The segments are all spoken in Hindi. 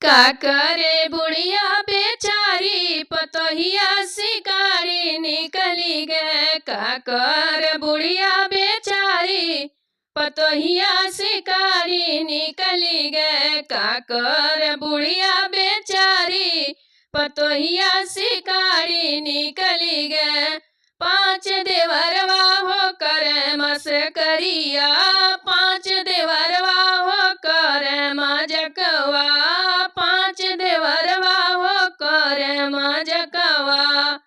का करे बुढ़िया बेचारी पतोहिया शिकारी निकली गे। का कर बुढ़िया बेचारी पतोहिया शिकारी निकली गे। का कर बुढ़िया बेचारी पतोहिया शिकारी निकली गे। पांच देवरवा हो कर मस्करिया, पांच देवरवा हो कर मजकवा, पांच देवरवा हो कर मजकवा।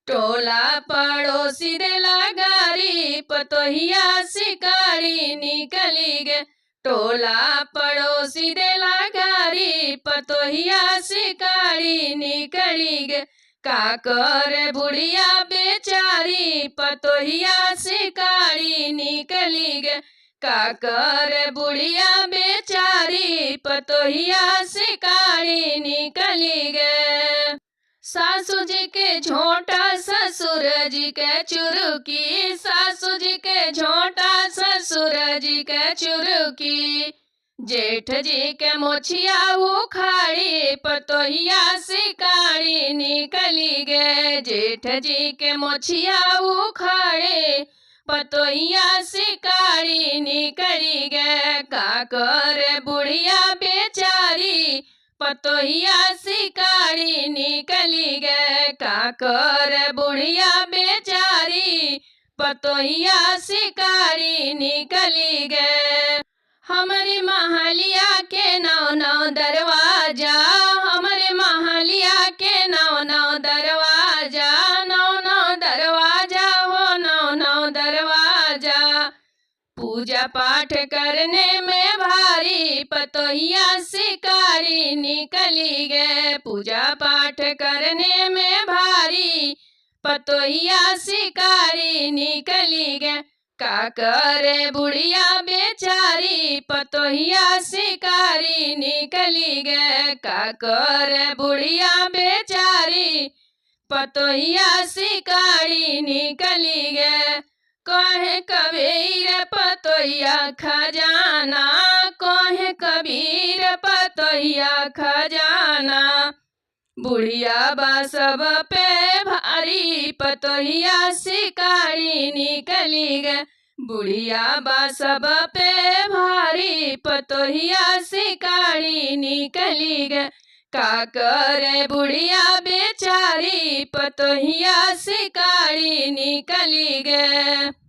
टोला पड़ोसी देला गारी पतोहिया शिकारी निकली गे। टोला पड़ोसी देला गारी पतोहिया शिकारी निकली गे। का कर बुढ़िया बेचारी पतोहिया शिकारी निकली गे। का कर बुढ़िया बेचारी पतोहिया शिकारी निकली गे। सासू जी के झोंटा ससुर जी के चुरुकी, सासू जी के झोंटा ससुर जी के चुरुकी। जेठ जी के मोछिया उखाड़ी पतोहिया शिकारी निकली गे। जेठ जी के मोछिया उखाड़े पतोहिया शिकारी निकली गे। का कर बुढ़िया बेचारी पतोहिया शिकारी निकली गे। का कर बुढ़िया बेचारी पतोहिया शिकारी निकली गे। हमारे महलिया के नौ नौ दरवाजा, हमारे महलिया के नौ नौ दरवाजा, नौ नौ दरवाजा हो नौ नौ दरवाजा। पूजा पाठ करने में भारी पतोहिया शिकारी निकली गे। पूजा पाठ करने में भारी पतोहिया शिकारी निकली गे। का करे बुढ़िया बेचारी पतोहिया शिकारी निकली गे। का करे बुढ़िया बेचारी पतोहिया शिकारी निकली गे। कहे कबीर पतोहिया खजाना, कहे कबीर पतोहिया खजाना। बुढ़िया बा सब पे भारी पतोहिया शिकारी निकली गे। बुढ़िया बा सब पे भारी पतोहिया शिकारी निकली गे। का करे बुढ़िया बेचारी पतोहिया शिकारी निकली गे।